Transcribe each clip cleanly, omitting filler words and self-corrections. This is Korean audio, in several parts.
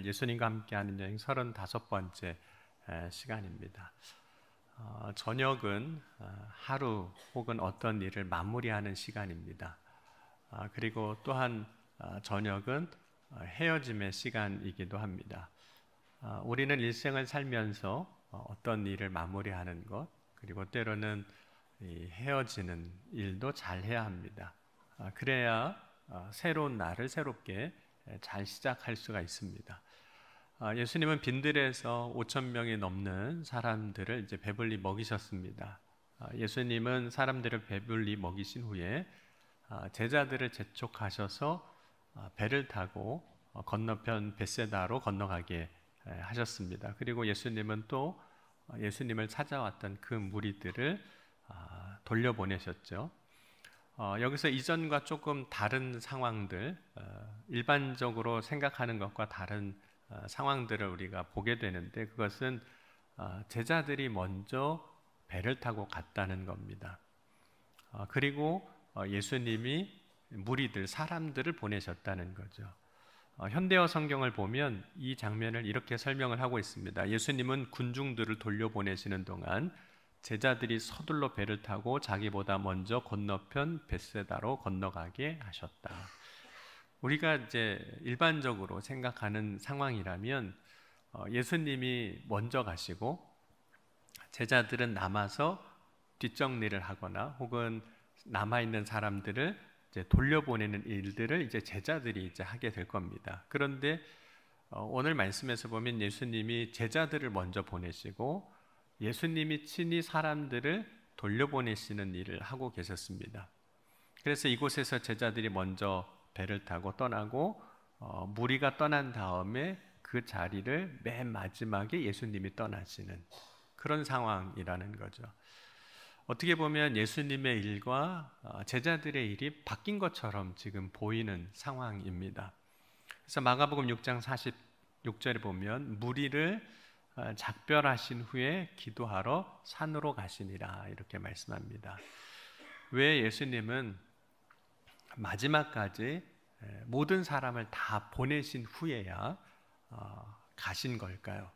예수님과 함께하는 여행 35번째 시간입니다. 저녁은 하루 혹은 어떤 일을 마무리하는 시간입니다. 그리고 또한 저녁은 헤어짐의 시간이기도 합니다. 우리는 일생을 살면서 어떤 일을 마무리하는 것, 그리고 때로는 이 헤어지는 일도 잘 해야 합니다. 그래야 새로운 날을 새롭게 잘 시작할 수가 있습니다. 예수님은 빈들에서 5천 명이 넘는 사람들을 이제 배불리 먹이셨습니다. 예수님은 사람들을 배불리 먹이신 후에 제자들을 재촉하셔서 배를 타고 건너편 벳세다로 건너가게 하셨습니다. 그리고 예수님은 또 예수님을 찾아왔던 그 무리들을 돌려보내셨죠. 여기서 이전과 조금 다른 상황들, 일반적으로 생각하는 것과 다른 상황들을 우리가 보게 되는데, 그것은 제자들이 먼저 배를 타고 갔다는 겁니다. 그리고 예수님이 무리들, 사람들을 보내셨다는 거죠. 현대어 성경을 보면 이 장면을 이렇게 설명을 하고 있습니다. 예수님은 군중들을 돌려보내시는 동안 제자들이 서둘러 배를 타고 자기보다 먼저 건너편 벳세다로 건너가게 하셨다. 우리가 이제 일반적으로 생각하는 상황이라면 예수님이 먼저 가시고 제자들은 남아서 뒷정리를 하거나 혹은 남아있는 사람들을 이제 돌려보내는 일들을 이제 제자들이 이제 하게 될 겁니다. 그런데 오늘 말씀에서 보면 예수님이 제자들을 먼저 보내시고 예수님이 친히 사람들을 돌려보내시는 일을 하고 계셨습니다. 그래서 이곳에서 제자들이 먼저 배를 타고 떠나고 무리가 떠난 다음에 그 자리를 맨 마지막에 예수님이 떠나시는 그런 상황이라는 거죠. 어떻게 보면 예수님의 일과 제자들의 일이 바뀐 것처럼 지금 보이는 상황입니다. 그래서 마가복음 6장 46절에 보면 무리를 작별하신 후에 기도하러 산으로 가시니라 이렇게 말씀합니다. 왜 예수님은 마지막까지 모든 사람을 다 보내신 후에야 가신 걸까요?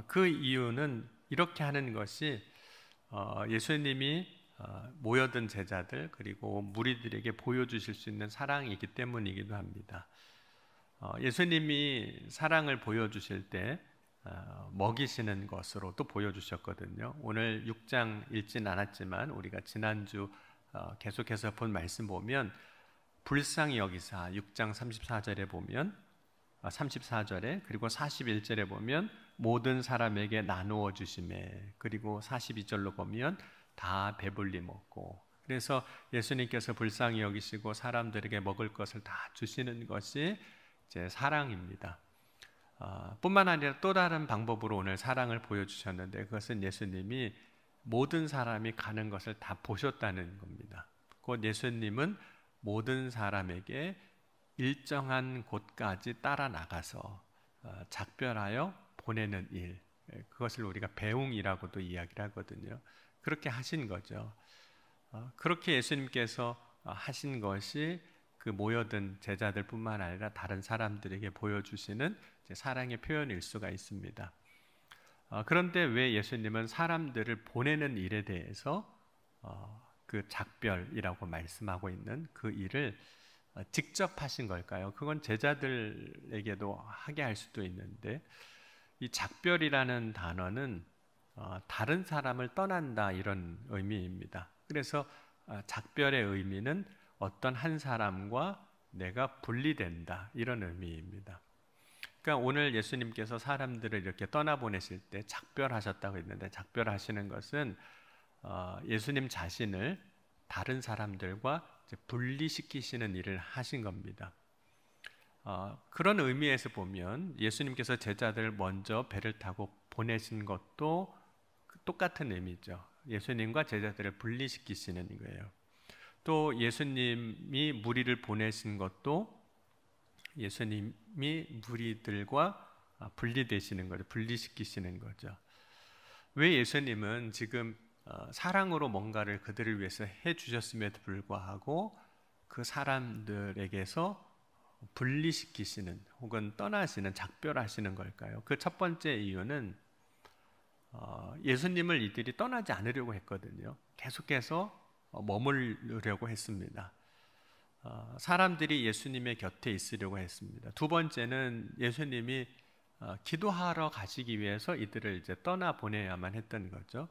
그 이유는 이렇게 하는 것이 예수님이 모여든 제자들 그리고 무리들에게 보여주실 수 있는 사랑이기 때문이기도 합니다. 예수님이 사랑을 보여주실 때 먹이시는 것으로 또 보여주셨거든요. 오늘 6장 읽진 않았지만 우리가 지난주 계속해서 본 말씀 보면 불쌍히 여기사 6장 34절에 보면 34절에 그리고 41절에 보면 모든 사람에게 나누어 주심에 그리고 42절로 보면 다 배불리 먹고 그래서 예수님께서 불쌍히 여기시고 사람들에게 먹을 것을 다 주시는 것이 이제 사랑입니다. 뿐만 아니라 또 다른 방법으로 오늘 사랑을 보여주셨는데 그것은 예수님이 모든 사람이 가는 것을 다 보셨다는 겁니다. 곧 예수님은 모든 사람에게 일정한 곳까지 따라 나가서 작별하여 보내는 일, 그것을 우리가 배웅이라고도 이야기를 하거든요. 그렇게 하신 거죠. 그렇게 예수님께서 하신 것이 그 모여든 제자들뿐만 아니라 다른 사람들에게 보여주시는 사랑의 표현일 수가 있습니다. 그런데 왜 예수님은 사람들을 보내는 일에 대해서 그 작별이라고 말씀하고 있는 그 일을 직접 하신 걸까요? 그건 제자들에게도 하게 할 수도 있는데 이 작별이라는 단어는 다른 사람을 떠난다 이런 의미입니다. 그래서 작별의 의미는 어떤 한 사람과 내가 분리된다 이런 의미입니다. 그러니까 오늘 예수님께서 사람들을 이렇게 떠나보내실 때 작별하셨다고 했는데 작별하시는 것은 예수님 자신을 다른 사람들과 분리시키시는 일을 하신 겁니다. 그런 의미에서 보면 예수님께서 제자들을 먼저 배를 타고 보내신 것도 똑같은 의미죠. 예수님과 제자들을 분리시키시는 거예요. 또 예수님이 무리를 보내신 것도 예수님이 무리들과 분리되시는 거죠. 분리시키시는 거죠. 왜 예수님은 지금 사랑으로 뭔가를 그들을 위해서 해주셨음에도 불구하고 그 사람들에게서 분리시키시는 혹은 떠나시는, 작별하시는 걸까요? 그 첫 번째 이유는 예수님을 이들이 떠나지 않으려고 했거든요. 계속해서 머무르려고 했습니다. 사람들이 예수님의 곁에 있으려고 했습니다. 두 번째는 예수님이 기도하러 가시기 위해서 이들을 이제 떠나 보내야만 했던 거죠.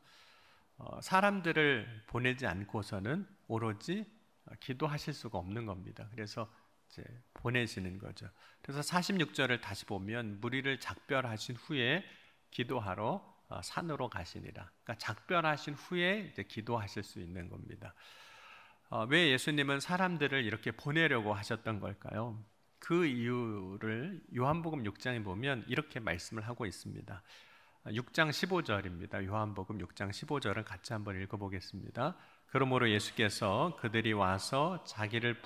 사람들을 보내지 않고서는 오로지 기도하실 수가 없는 겁니다. 그래서 이제 보내시는 거죠. 그래서 46절을 다시 보면 무리를 작별하신 후에 기도하러 산으로 가시니라. 그러니까 작별하신 후에 이제 기도하실 수 있는 겁니다. 왜 예수님은 사람들을 이렇게 보내려고 하셨던 걸까요? 그 이유를 요한복음 6장에 보면 이렇게 말씀을 하고 있습니다. 6장 15절입니다. 요한복음 6장 15절을 같이 한번 읽어보겠습니다. 그러므로 예수께서 그들이 와서 자기를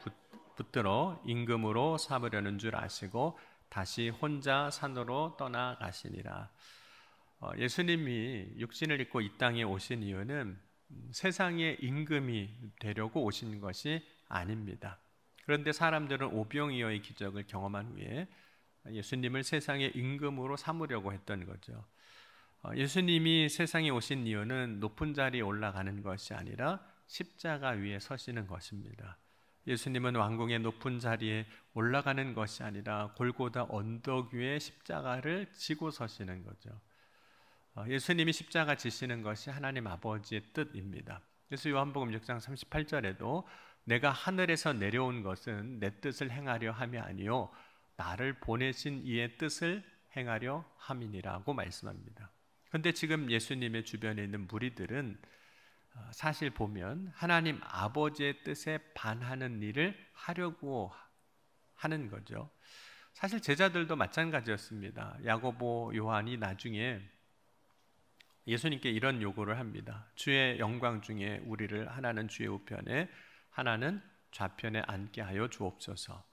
붙들어 임금으로 삼으려는 줄 아시고 다시 혼자 산으로 떠나가시니라. 예수님이 육신을 입고 이 땅에 오신 이유는 세상의 임금이 되려고 오신 것이 아닙니다. 그런데 사람들은 오병이어의 기적을 경험한 후에 예수님을 세상의 임금으로 삼으려고 했던 거죠. 예수님이 세상에 오신 이유는 높은 자리에 올라가는 것이 아니라 십자가 위에 서시는 것입니다. 예수님은 왕궁의 높은 자리에 올라가는 것이 아니라 골고다 언덕 위에 십자가를 지고 서시는 거죠. 예수님이 십자가 지시는 것이 하나님 아버지의 뜻입니다. 그래서 요한복음 6장 38절에도 내가 하늘에서 내려온 것은 내 뜻을 행하려 함이 아니요 나를 보내신 이의 뜻을 행하려 함이니라고 말씀합니다. 그런데 지금 예수님의 주변에 있는 무리들은 사실 보면 하나님 아버지의 뜻에 반하는 일을 하려고 하는 거죠. 사실 제자들도 마찬가지였습니다. 야고보, 요한이 나중에 예수님께 이런 요구를 합니다. 주의 영광 중에 우리를 하나는 주의 우편에 하나는 좌편에 앉게 하여 주옵소서.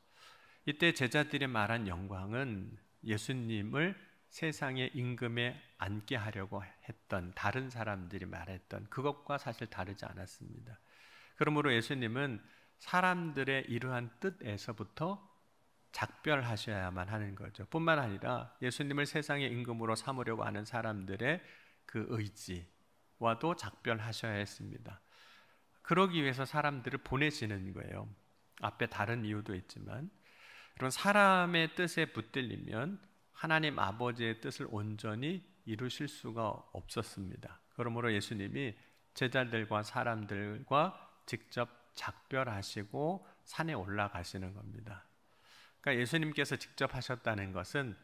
이때 제자들이 말한 영광은 예수님을 세상의 임금에 앉게 하려고 했던 다른 사람들이 말했던 그것과 사실 다르지 않았습니다. 그러므로 예수님은 사람들의 이러한 뜻에서부터 작별하셔야만 하는 거죠. 뿐만 아니라 예수님을 세상의 임금으로 삼으려고 하는 사람들의 그 의지와도 작별하셔야 했습니다. 그러기 위해서 사람들을 보내시는 거예요. 앞에 다른 이유도 있지만 이런 사람의 뜻에 붙들리면 하나님 아버지의 뜻을 온전히 이루실 수가 없었습니다. 그러므로 예수님이 제자들과 사람들과 직접 작별하시고 산에 올라가시는 겁니다. 그러니까 예수님께서 직접 하셨다는 것은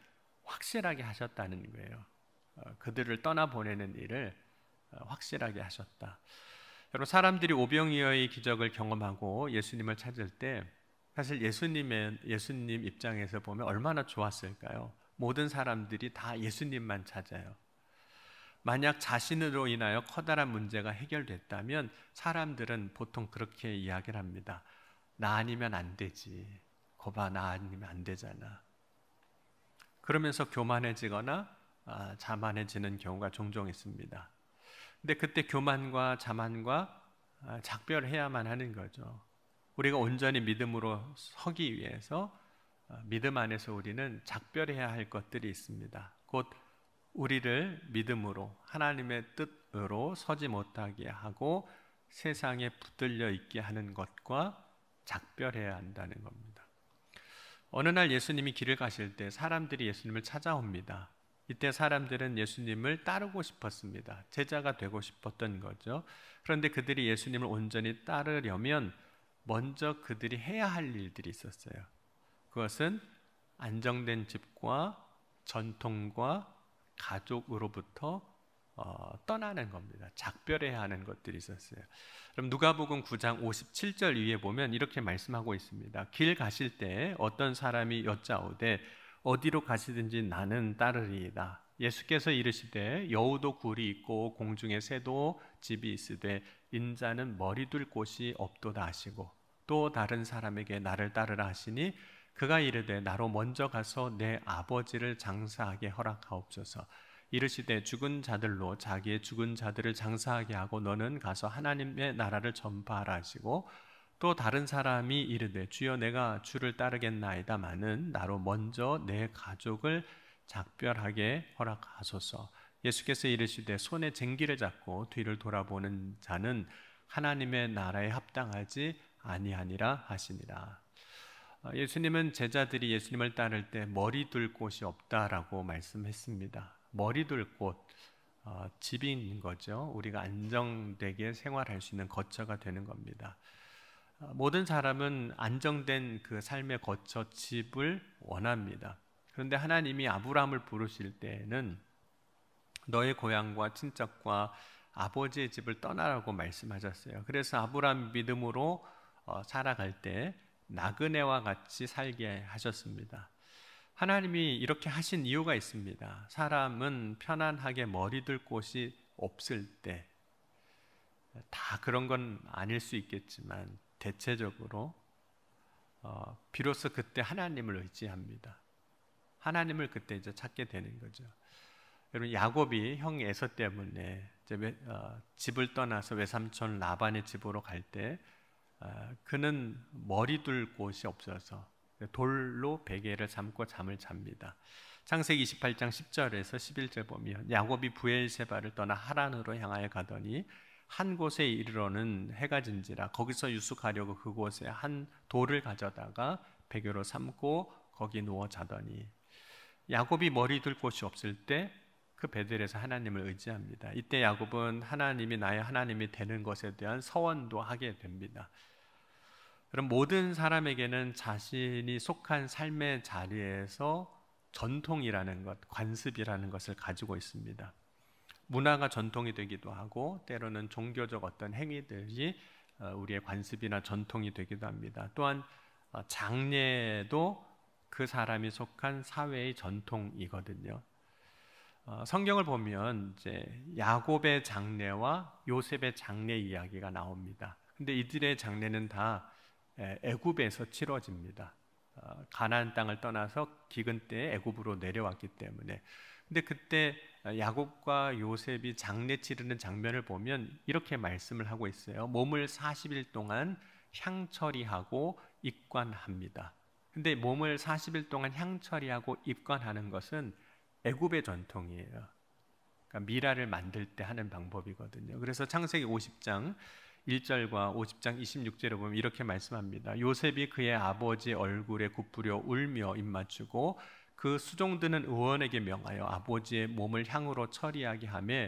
확실하게 하셨다는 거예요. 그들을 떠나보내는 일을 확실하게 하셨다. 여러분, 사람들이 오병이어의 기적을 경험하고 예수님을 찾을 때 사실 예수님 입장에서 보면 얼마나 좋았을까요? 모든 사람들이 다 예수님만 찾아요. 만약 자신으로 인하여 커다란 문제가 해결됐다면 사람들은 보통 그렇게 이야기를 합니다. 나 아니면 안 되지. 거봐, 나 아니면 안 되잖아. 그러면서 교만해지거나 자만해지는 경우가 종종 있습니다. 근데 그때 교만과 자만과 작별해야만 하는 거죠. 우리가 온전히 믿음으로 서기 위해서 믿음 안에서 우리는 작별해야 할 것들이 있습니다. 곧 우리를 믿음으로 하나님의 뜻으로 서지 못하게 하고 세상에 붙들려 있게 하는 것과 작별해야 한다는 겁니다. 어느 날 예수님이 길을 가실 때 사람들이 예수님을 찾아옵니다. 이때 사람들은 예수님을 따르고 싶었습니다. 제자가 되고 싶었던 거죠. 그런데 그들이 예수님을 온전히 따르려면 먼저 그들이 해야 할 일들이 있었어요. 그것은 안정된 집과 전통과 가족으로부터 떠나는 겁니다. 작별해야 하는 것들이 있었어요. 그럼 누가복음 9장 57절 위에 보면 이렇게 말씀하고 있습니다. 길 가실 때 어떤 사람이 여짜오되 어디로 가시든지 나는 따르리이다. 예수께서 이르시되 여우도 굴이 있고 공중에 새도 집이 있으되 인자는 머리 둘 곳이 없도다 하시고 또 다른 사람에게 나를 따르라 하시니 그가 이르되 나로 먼저 가서 내 아버지를 장사하게 허락하옵소서. 이르시되 죽은 자들로 자기의 죽은 자들을 장사하게 하고 너는 가서 하나님의 나라를 전파하라 하시고 또 다른 사람이 이르되 주여 내가 주를 따르겠나이다마는 나로 먼저 내 가족을 작별하게 허락하소서. 예수께서 이르시되 손에 쟁기를 잡고 뒤를 돌아보는 자는 하나님의 나라에 합당하지 아니하니라 하시니라. 예수님은 제자들이 예수님을 따를 때 머리 둘 곳이 없다라고 말씀했습니다. 머리 둘 곳, 집이 있는 거죠. 우리가 안정되게 생활할 수 있는 거처가 되는 겁니다. 모든 사람은 안정된 그 삶의 거처, 집을 원합니다. 그런데 하나님이 아브라함을 부르실 때에는 너의 고향과 친척과 아버지의 집을 떠나라고 말씀하셨어요. 그래서 아브라함 믿음으로 살아갈 때 나그네와 같이 살게 하셨습니다. 하나님이 이렇게 하신 이유가 있습니다. 사람은 편안하게 머리 둘 곳이 없을 때, 다 그런 건 아닐 수 있겠지만 대체적으로 비로소 그때 하나님을 의지합니다. 하나님을 그때 이제 찾게 되는 거죠. 여러분, 야곱이 형 에서 때문에 이제 집을 떠나서 외삼촌 라반의 집으로 갈 때 그는 머리 둘 곳이 없어서 돌로 베개를 삼고 잠을 잡니다. 창세기 28장 10절에서 11절 보면 야곱이 부엘세바를 떠나 하란으로 향하여 가더니 한 곳에 이르러는 해가 진지라 거기서 유숙하려고 그곳에 한 돌을 가져다가 베개로 삼고 거기 누워 자더니, 야곱이 머리 둘 곳이 없을 때 그 베델에서 하나님을 의지합니다. 이때 야곱은 하나님이 나의 하나님이 되는 것에 대한 서원도 하게 됩니다. 그럼 모든 사람에게는 자신이 속한 삶의 자리에서 전통이라는 것, 관습이라는 것을 가지고 있습니다. 문화가 전통이 되기도 하고 때로는 종교적 어떤 행위들이 우리의 관습이나 전통이 되기도 합니다. 또한 장례도 그 사람이 속한 사회의 전통이거든요. 성경을 보면 이제 야곱의 장례와 요셉의 장례 이야기가 나옵니다. 근데 이들의 장례는 다 애굽에서 치러집니다. 가나안 땅을 떠나서 기근 때에 애굽으로 내려왔기 때문에. 근데 그때 야곱과 요셉이 장례 치르는 장면을 보면 이렇게 말씀을 하고 있어요. 몸을 40일 동안 향처리하고 입관합니다. 근데 몸을 40일 동안 향처리하고 입관하는 것은 애굽의 전통이에요. 그러니까 미라를 만들 때 하는 방법이거든요. 그래서 창세기 50장 1절과 50장 26절에 보면 이렇게 말씀합니다. 요셉이 그의 아버지 얼굴에 굽부려 울며 입맞추고 그 수종드는 의원에게 명하여 아버지의 몸을 향으로 처리하게 하며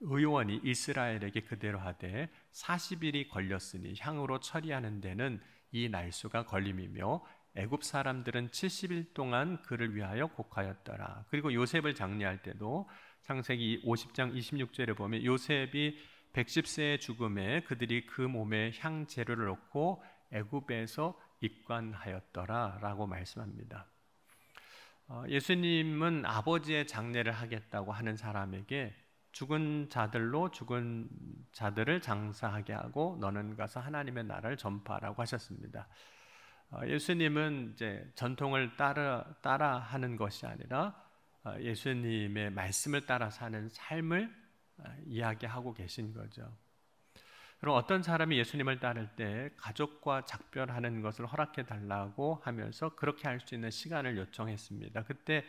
의원이 이스라엘에게 그대로 하되 40일이 걸렸으니 향으로 처리하는 데는 이 날수가 걸림이며 애굽 사람들은 70일 동안 그를 위하여 곡하였더라. 그리고 요셉을 장례할 때도 창세기 50장 26절에 보면 요셉이 110세의 죽음에 그들이 그 몸에 향재료를 넣고 애굽에서 입관하였더라 라고 말씀합니다. 예수님은 아버지의 장례를 하겠다고 하는 사람에게 죽은 자들을 장사하게 하고 너는 가서 하나님의 나라를 전파하라고 하셨습니다. 예수님은 이제 전통을 따라 하는 것이 아니라 예수님의 말씀을 따라 사는 삶을 이야기하고 계신 거죠. 그럼 어떤 사람이 예수님을 따를 때 가족과 작별하는 것을 허락해 달라고 하면서 그렇게 할 수 있는 시간을 요청했습니다. 그때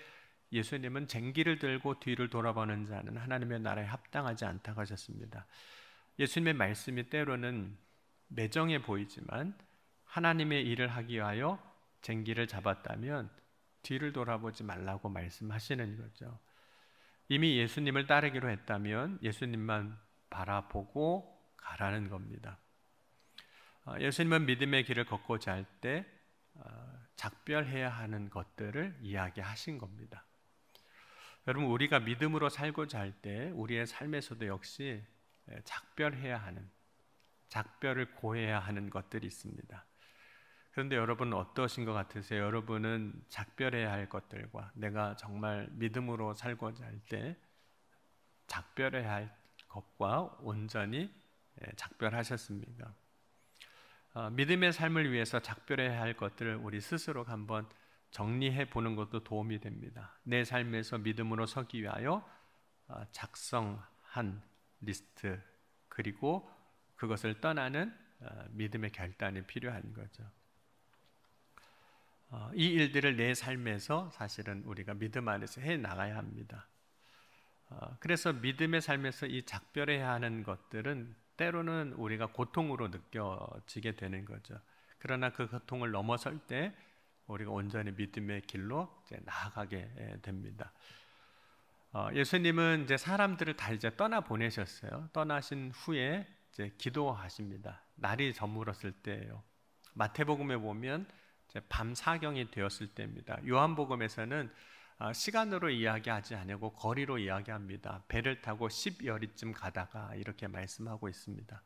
예수님은 쟁기를 들고 뒤를 돌아보는 자는 하나님의 나라에 합당하지 않다고 하셨습니다. 예수님의 말씀이 때로는 매정해 보이지만 하나님의 일을 하기 위하여 쟁기를 잡았다면 뒤를 돌아보지 말라고 말씀하시는 거죠. 이미 예수님을 따르기로 했다면 예수님만 바라보고 가라는 겁니다. 예수님은 믿음의 길을 걷고자 할 때 작별해야 하는 것들을 이야기하신 겁니다. 여러분, 우리가 믿음으로 살고자 할 때 우리의 삶에서도 역시 작별해야 하는, 작별을 고해야 하는 것들이 있습니다. 그런데 여러분은 어떠신 것 같으세요? 여러분은 작별해야 할 것들과 내가 정말 믿음으로 살고자 할 때 작별해야 할 것과 온전히 작별하셨습니까? 믿음의 삶을 위해서 작별해야 할 것들을 우리 스스로가 한번 정리해 보는 것도 도움이 됩니다. 내 삶에서 믿음으로 서기 위하여 작성한 리스트, 그리고 그것을 떠나는 믿음의 결단이 필요한 거죠. 이 일들을 내 삶에서 사실은 우리가 믿음 안에서 해 나가야 합니다. 그래서 믿음의 삶에서 이 작별해야 하는 것들은 때로는 우리가 고통으로 느껴지게 되는 거죠. 그러나 그 고통을 넘어설 때 우리가 온전히 믿음의 길로 이제 나아가게 됩니다. 예수님은 이제 사람들을 다 이제 떠나 보내셨어요. 떠나신 후에 이제 기도하십니다. 날이 저물었을 때예요. 마태복음에 보면 이제 밤 사경이 되었을 때입니다. 요한복음에서는 시간으로 이야기하지 않고 거리로 이야기합니다. 배를 타고 10여리쯤 가다가 이렇게 말씀하고 있습니다.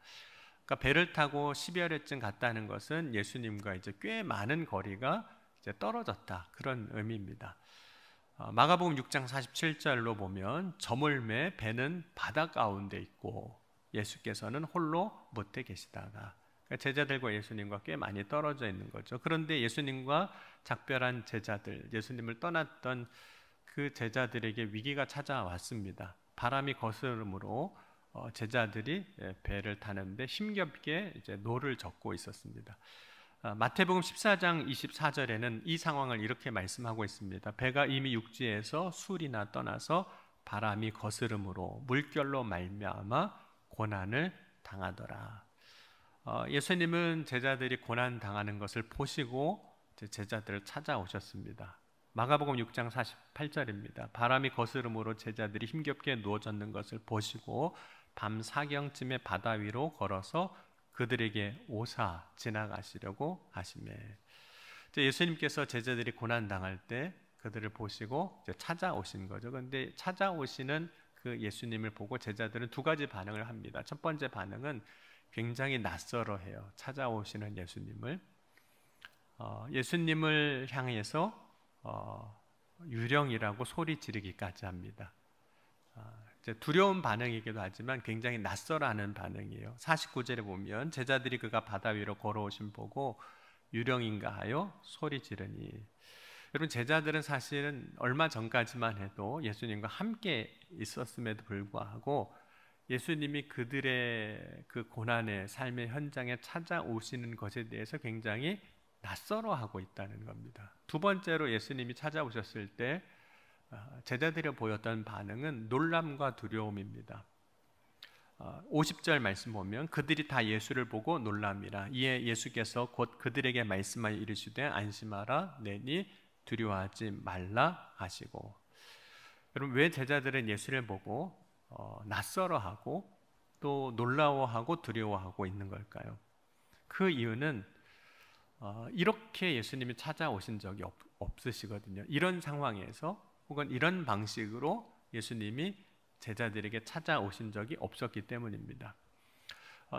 그러니까 배를 타고 10여리쯤 갔다는 것은 예수님과 이제 꽤 많은 거리가 이제 떨어졌다, 그런 의미입니다. 마가복음 6장 47절로 보면 저물매 배는 바다 가운데 있고 예수께서는 홀로 못에 계시다가, 그러니까 제자들과 예수님과 꽤 많이 떨어져 있는 거죠. 그런데 예수님과 작별한 제자들, 예수님을 떠났던 그 제자들에게 위기가 찾아왔습니다. 바람이 거스름으로 제자들이 배를 타는데 힘겹게 이제 노를 젓고 있었습니다. 마태복음 14장 24절에는 이 상황을 이렇게 말씀하고 있습니다. 배가 이미 육지에서 술이나 떠나서 바람이 거스름으로 물결로 말미암아 고난을 당하더라. 예수님은 제자들이 고난 당하는 것을 보시고 제자들을 찾아오셨습니다. 마가복음 6장 48절입니다. 바람이 거스름으로 제자들이 힘겹게 누워졌는 것을 보시고 밤 사경쯤에 바다 위로 걸어서 그들에게 오사 지나가시려고 하시매. 예수님께서 제자들이 고난 당할 때 그들을 보시고 찾아오신 거죠. 그런데 찾아오시는 그 예수님을 보고 제자들은 두 가지 반응을 합니다. 첫 번째 반응은 굉장히 낯설어해요. 찾아오시는 예수님을 예수님을 향해서 유령이라고 소리 지르기까지 합니다. 두려운 반응이기도 하지만 굉장히 낯설어하는 반응이에요. 49절에 보면 제자들이 그가 바다 위로 걸어오심 보고 유령인가 하여 소리 지르니. 여러분, 제자들은 사실은 얼마 전까지만 해도 예수님과 함께 있었음에도 불구하고 예수님이 그들의 그 고난의 삶의 현장에 찾아오시는 것에 대해서 굉장히 낯설어하고 있다는 겁니다. 두 번째로 예수님이 찾아오셨을 때 제자들이 보였던 반응은 놀람과 두려움입니다. 50절 말씀 보면 그들이 다 예수를 보고 놀람이라. 이에 예수께서 곧 그들에게 말씀하여 이르시되 안심하라 내니 두려워하지 말라 하시고. 여러분, 왜 제자들은 예수를 보고 낯설어하고 또 놀라워하고 두려워하고 있는 걸까요? 그 이유는 이렇게 예수님이 찾아오신 적이 없으시거든요. 이런 상황에서 혹은 이런 방식으로 예수님이 제자들에게 찾아오신 적이 없었기 때문입니다.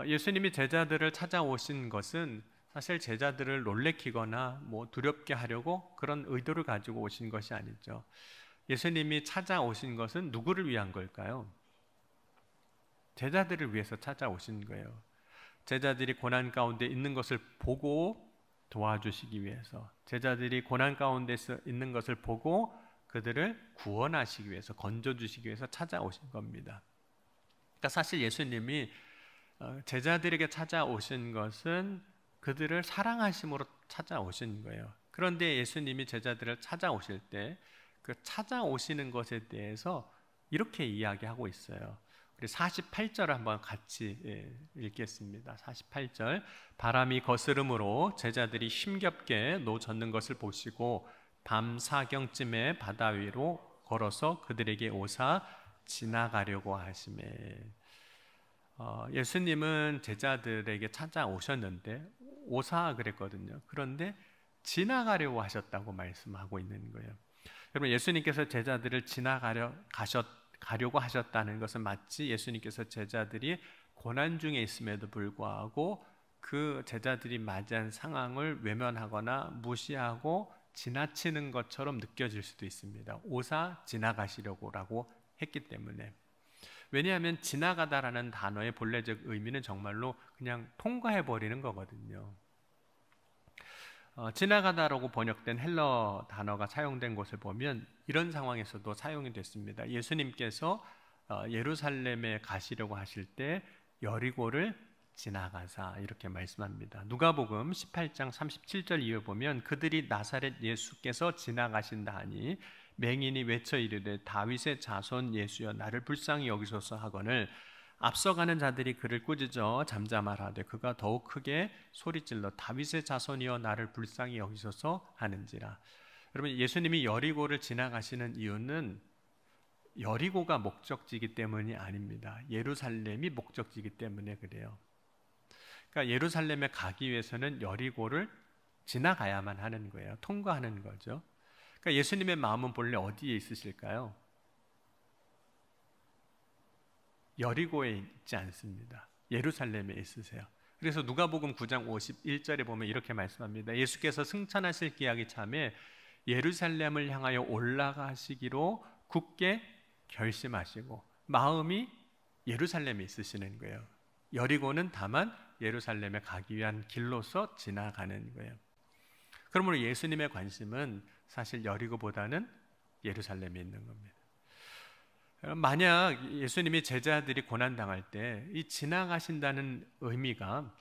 예수님이 제자들을 찾아오신 것은 사실 제자들을 놀래키거나 두렵게 하려고 그런 의도를 가지고 오신 것이 아니죠. 예수님이 찾아오신 것은 누구를 위한 걸까요? 제자들을 위해서 찾아오신 거예요. 제자들이 고난 가운데 있는 것을 보고 도와주시기 위해서, 제자들이 고난 가운데 있는 것을 보고 그들을 구원하시기 위해서, 건져주시기 위해서 찾아오신 겁니다. 그러니까 사실 예수님이 제자들에게 찾아오신 것은 그들을 사랑하심으로 찾아오신 거예요. 그런데 예수님이 제자들을 찾아오실 때 그 찾아오시는 것에 대해서 이렇게 이야기하고 있어요. 우리 48절 한번 같이 읽겠습니다. 48절. 바람이 거스름으로 제자들이 힘겹게 노젓는 것을 보시고 밤 사경쯤에 바다 위로 걸어서 그들에게 오사 지나가려고 하시매. 예수님은 제자들에게 찾아오셨는데 오사 그랬거든요. 그런데 지나가려고 하셨다고 말씀하고 있는 거예요. 여러분, 예수님께서 제자들을 가려고 하셨다는 것은 마치 예수님께서 제자들이 고난 중에 있음에도 불구하고 그 제자들이 맞이한 상황을 외면하거나 무시하고 지나치는 것처럼 느껴질 수도 있습니다. 오사 지나가시려고라고 했기 때문에. 왜냐하면 지나가다라는 단어의 본래적 의미는 정말로 그냥 통과해버리는 거거든요. 지나가다라고 번역된 헬러 단어가 사용된 곳을 보면 이런 상황에서도 사용이 됐습니다. 예수님께서 예루살렘에 가시려고 하실 때 여리고를 지나가사 이렇게 말씀합니다. 누가복음 18장 37절 이어 보면 그들이 나사렛 예수께서 지나가신다 하니 맹인이 외쳐 이르되 다윗의 자손 예수여 나를 불쌍히 여기소서 하거늘 앞서가는 자들이 그를 꾸짖어 잠잠하라되 그가 더욱 크게 소리질러 다윗의 자손이여 나를 불쌍히 여기소서 하는지라. 여러분, 예수님이 여리고를 지나가시는 이유는 여리고가 목적지이기 때문이 아닙니다. 예루살렘이 목적지이기 때문에 그래요. 그러니까 예루살렘에 가기 위해서는 여리고를 지나가야만 하는 거예요. 통과하는 거죠. 그러니까 예수님의 마음은 본래 어디에 있으실까요? 여리고에 있지 않습니다. 예루살렘에 있으세요. 그래서 누가복음 9장 51절에 보면 이렇게 말씀합니다. 예수께서 승천하실 기약이 참에 예루살렘을 향하여 올라가시기로 굳게 결심하시고 마음이 예루살렘에 있으시는 거예요. 여리고는 다만 예루살렘에 가기 위한 길로서 지나가는 거예요. 그러므로 예수님의 관심은 사실 여리고보다는 예루살렘에 있는 겁니다. 만약 예수님이 제자들이 고난당할 때 이 지나가신다는 의미가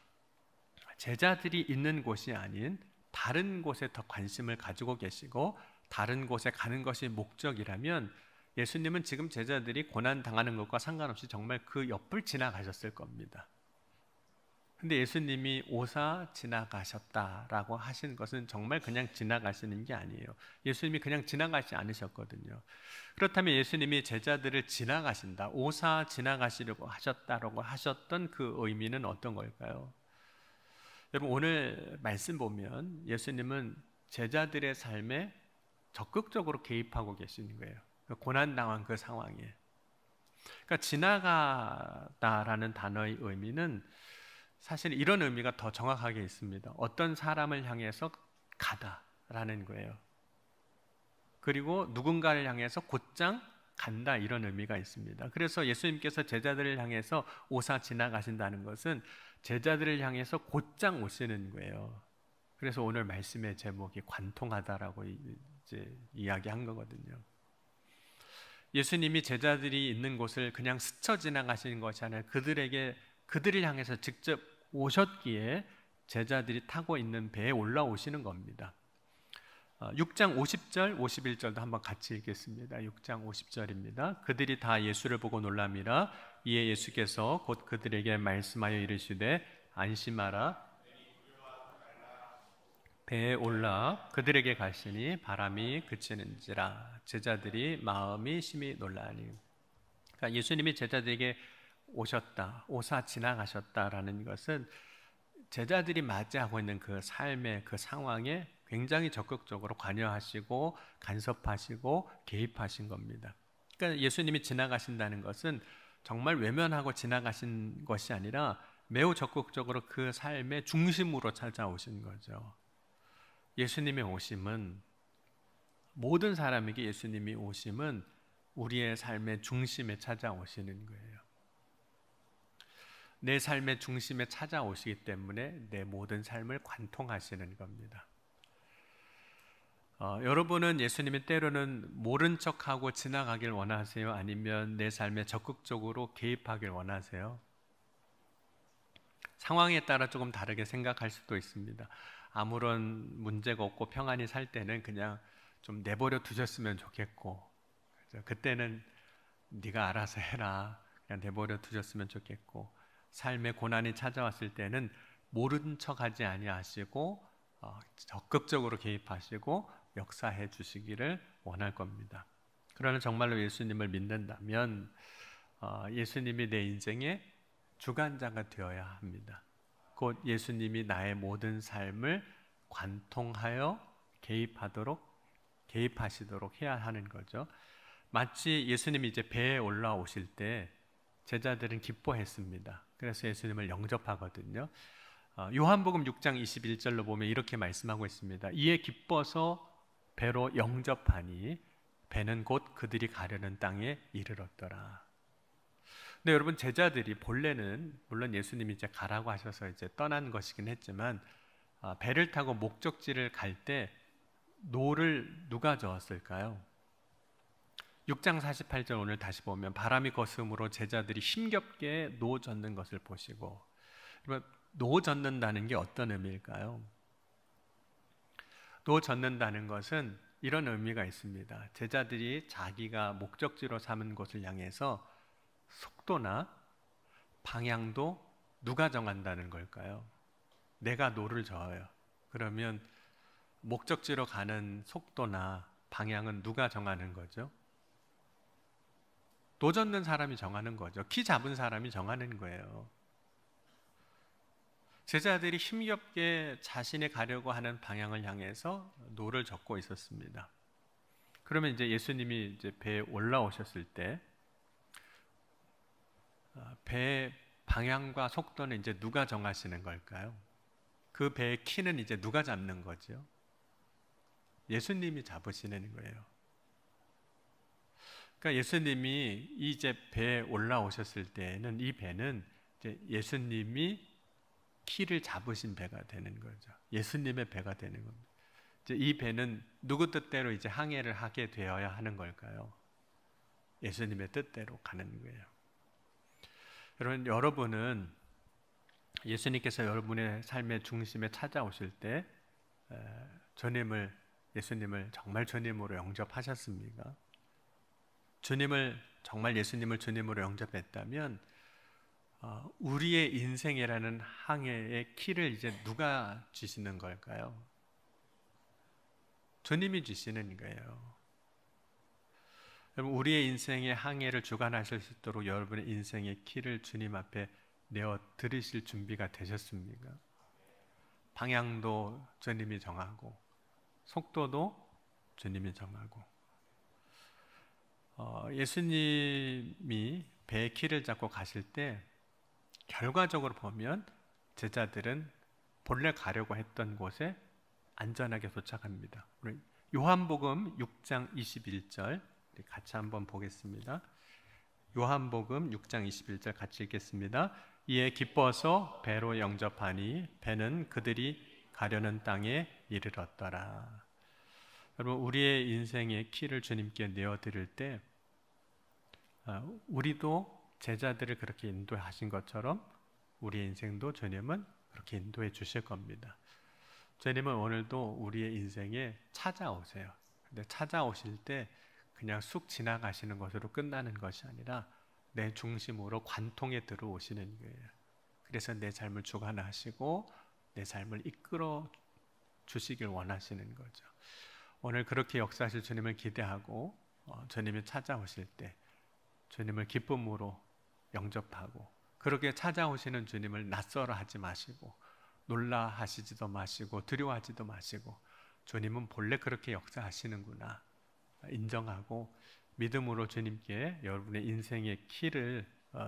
제자들이 있는 곳이 아닌 다른 곳에 더 관심을 가지고 계시고 다른 곳에 가는 것이 목적이라면 예수님은 지금 제자들이 고난당하는 것과 상관없이 정말 그 옆을 지나가셨을 겁니다. 근데 예수님이 오사 지나가셨다라고 하신 것은 정말 그냥 지나가시는 게 아니에요. 예수님이 그냥 지나가지 않으셨거든요. 그렇다면 예수님이 제자들을 지나가신다, 오사 지나가시려고 하셨다라고 하셨던 그 의미는 어떤 걸까요? 여러분, 오늘 말씀 보면 예수님은 제자들의 삶에 적극적으로 개입하고 계시는 거예요. 고난당한 그 상황에. 그러니까 지나가다라는 단어의 의미는 사실 이런 의미가 더 정확하게 있습니다. 어떤 사람을 향해서 가다라는 거예요. 그리고 누군가를 향해서 곧장 간다, 이런 의미가 있습니다. 그래서 예수님께서 제자들을 향해서 오사 지나가신다는 것은 제자들을 향해서 곧장 오시는 거예요. 그래서 오늘 말씀의 제목이 관통하다라고 이제 이야기한 거거든요. 예수님이 제자들이 있는 곳을 그냥 스쳐 지나가시는 것이 아니라 그들을 향해서 직접 오셨기에 제자들이 타고 있는 배에 올라오시는 겁니다. 6장 50절, 51절도 한번 같이 읽겠습니다. 6장 50절입니다. 그들이 다 예수를 보고 놀랍니다. 이에 예수께서 곧 그들에게 말씀하여 이르시되 안심하라. 배에 올라 그들에게 가시니 바람이 그치는지라. 제자들이 마음이 심히 놀라니. 그러니까 예수님이 제자들에게 오셨다, 오사 지나가셨다라는 것은 제자들이 맞이하고 있는 그 삶의 그 상황에 굉장히 적극적으로 관여하시고 간섭하시고 개입하신 겁니다. 그러니까 예수님이 지나가신다는 것은 정말 외면하고 지나가신 것이 아니라 매우 적극적으로 그 삶의 중심으로 찾아오신 거죠. 예수님의 오심은, 모든 사람에게 예수님이 오심은 우리의 삶의 중심에 찾아오시는 거예요. 내 삶의 중심에 찾아오시기 때문에 내 모든 삶을 관통하시는 겁니다. 여러분은 예수님이 때로는 모른 척하고 지나가길 원하세요? 아니면 내 삶에 적극적으로 개입하길 원하세요? 상황에 따라 조금 다르게 생각할 수도 있습니다. 아무런 문제가 없고 평안히 살 때는 그냥 좀 내버려 두셨으면 좋겠고, 그때는 네가 알아서 해라, 그냥 내버려 두셨으면 좋겠고, 삶의 고난이 찾아왔을 때는 모른 척하지 아니하시고 적극적으로 개입하시고 역사해 주시기를 원할 겁니다. 그러나 정말로 예수님을 믿는다면 예수님이 내 인생의 주관자가 되어야 합니다. 곧 예수님이 나의 모든 삶을 관통하여 개입하시도록 해야 하는 거죠. 마치 예수님이 이제 배에 올라오실 때 제자들은 기뻐했습니다. 그래서 예수님을 영접하거든요. 요한복음 6장 21절로 보면 이렇게 말씀하고 있습니다. 이에 기뻐서 배로 영접하니 배는 곧 그들이 가려는 땅에 이르렀더라. 근데 여러분, 제자들이 본래는 물론 예수님이 이제 가라고 하셔서 이제 떠난 것이긴 했지만 배를 타고 목적지를 갈 때 노를 누가 저었을까요? 6장 48절 오늘 다시 보면 바람이 거스름으로 제자들이 힘겹게 노 젓는 것을 보시고, 그러면 노 젓는다는 게 어떤 의미일까요? 노 젓는다는 것은 이런 의미가 있습니다. 제자들이 자기가 목적지로 삼은 곳을 향해서 속도나 방향도 누가 정한다는 걸까요? 내가 노를 저어요. 그러면 목적지로 가는 속도나 방향은 누가 정하는 거죠? 노 젓는 사람이 정하는 거죠. 키 잡은 사람이 정하는 거예요. 제자들이 힘겹게 자신이 가려고 하는 방향을 향해서 노를 젓고 있었습니다. 그러면 이제 예수님이 이제 배에 올라오셨을 때 배의 방향과 속도는 이제 누가 정하시는 걸까요? 그 배의 키는 이제 누가 잡는 거죠? 예수님이 잡으시는 거예요. 그러니까 예수님이 이제 배에 올라오셨을 때는 이 배는 이제 예수님이 키를 잡으신 배가 되는 거죠. 예수님의 배가 되는 겁니다. 이제 이 배는 누구 뜻대로 이제 항해를 하게 되어야 하는 걸까요? 예수님의 뜻대로 가는 거예요. 여러분은 예수님께서 여러분의 삶의 중심에 찾아오실 때 예수님을 정말 주님으로 영접하셨습니까? 정말 예수님을 주님으로 영접했다면 우리의 인생이라는 항해의 키를 이제 누가 주시는 걸까요? 주님이 주시는 거예요. 여러분, 우리의 인생의 항해를 주관하실 수 있도록 여러분의 인생의 키를 주님 앞에 내어 드리실 준비가 되셨습니까? 방향도 주님이 정하고 속도도 주님이 정하고 예수님이 배의 키를 잡고 가실 때 결과적으로 보면 제자들은 본래 가려고 했던 곳에 안전하게 도착합니다. 우리 요한복음 6장 21절 같이 한번 보겠습니다. 요한복음 6장 21절 같이 읽겠습니다. 이에 기뻐서 배로 영접하니 배는 그들이 가려는 땅에 이르렀더라. 여러분, 우리의 인생의 키를 주님께 내어드릴 때 우리도 제자들을 그렇게 인도하신 것처럼 우리의 인생도 주님은 그렇게 인도해 주실 겁니다. 주님은 오늘도 우리의 인생에 찾아오세요. 근데 찾아오실 때 그냥 쑥 지나가시는 것으로 끝나는 것이 아니라 내 중심으로 관통에 들어오시는 거예요. 그래서 내 삶을 주관하시고 내 삶을 이끌어 주시길 원하시는 거죠. 오늘 그렇게 역사하실 주님을 기대하고 주님이 찾아오실 때 주님을 기쁨으로 영접하고 그렇게 찾아오시는 주님을 낯설어 하지 마시고 놀라하시지도 마시고 두려워하지도 마시고 주님은 본래 그렇게 역사하시는구나 인정하고 믿음으로 주님께 여러분의 인생의 키를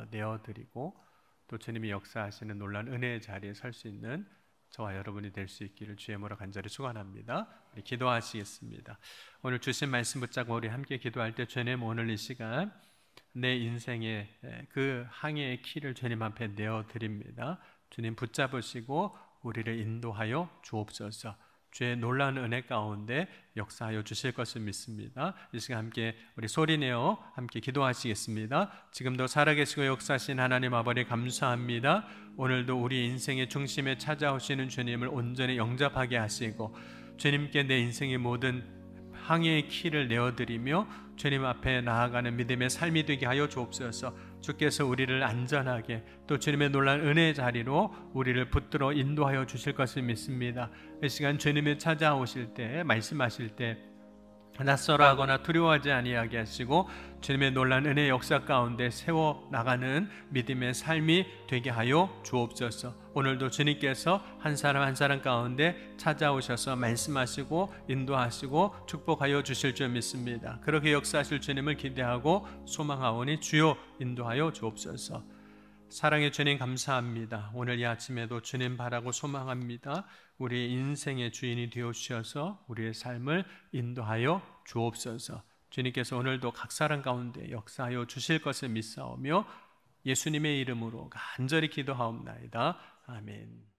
내어드리고 또 주님이 역사하시는 놀라운 은혜의 자리에 설 수 있는 저와 여러분이 될 수 있기를 주의 이름으로 간절히 축원합니다. 우리 기도하시겠습니다. 오늘 주신 말씀 붙잡고 우리 함께 기도할 때 주님 오늘 이 시간 내 인생의 그 항해의 키를 주님 앞에 내어드립니다. 주님 붙잡으시고 우리를 인도하여 주옵소서. 주의 놀라운 은혜 가운데 역사하여 주실 것을 믿습니다. 이 시간 함께 우리 소리내어 함께 기도하시겠습니다. 지금도 살아계시고 역사하신 하나님 아버지 감사합니다. 오늘도 우리 인생의 중심에 찾아오시는 주님을 온전히 영접하게 하시고 주님께 내 인생의 모든 항해의 키를 내어드리며 주님 앞에 나아가는 믿음의 삶이 되게 하여 주옵소서. 주께서 우리를 안전하게 또 주님의 놀라운 은혜의 자리로 우리를 붙들어 인도하여 주실 것을 믿습니다. 이 시간 주님이 찾아오실 때 말씀하실 때 낯설어하거나 두려워하지 아니하게 하시고 주님의 놀라운 은혜의 역사 가운데 세워나가는 믿음의 삶이 되게 하여 주옵소서. 오늘도 주님께서 한 사람 한 사람 가운데 찾아오셔서 말씀하시고 인도하시고 축복하여 주실 줄 믿습니다. 그렇게 역사하실 주님을 기대하고 소망하오니 주여 인도하여 주옵소서. 사랑의 주님 감사합니다. 오늘 이 아침에도 주님 바라고 소망합니다. 우리의 인생의 주인이 되어주셔서 우리의 삶을 인도하여 주옵소서. 주님께서 오늘도 각 사람 가운데 역사하여 주실 것을 믿사오며 예수님의 이름으로 간절히 기도하옵나이다. 아멘.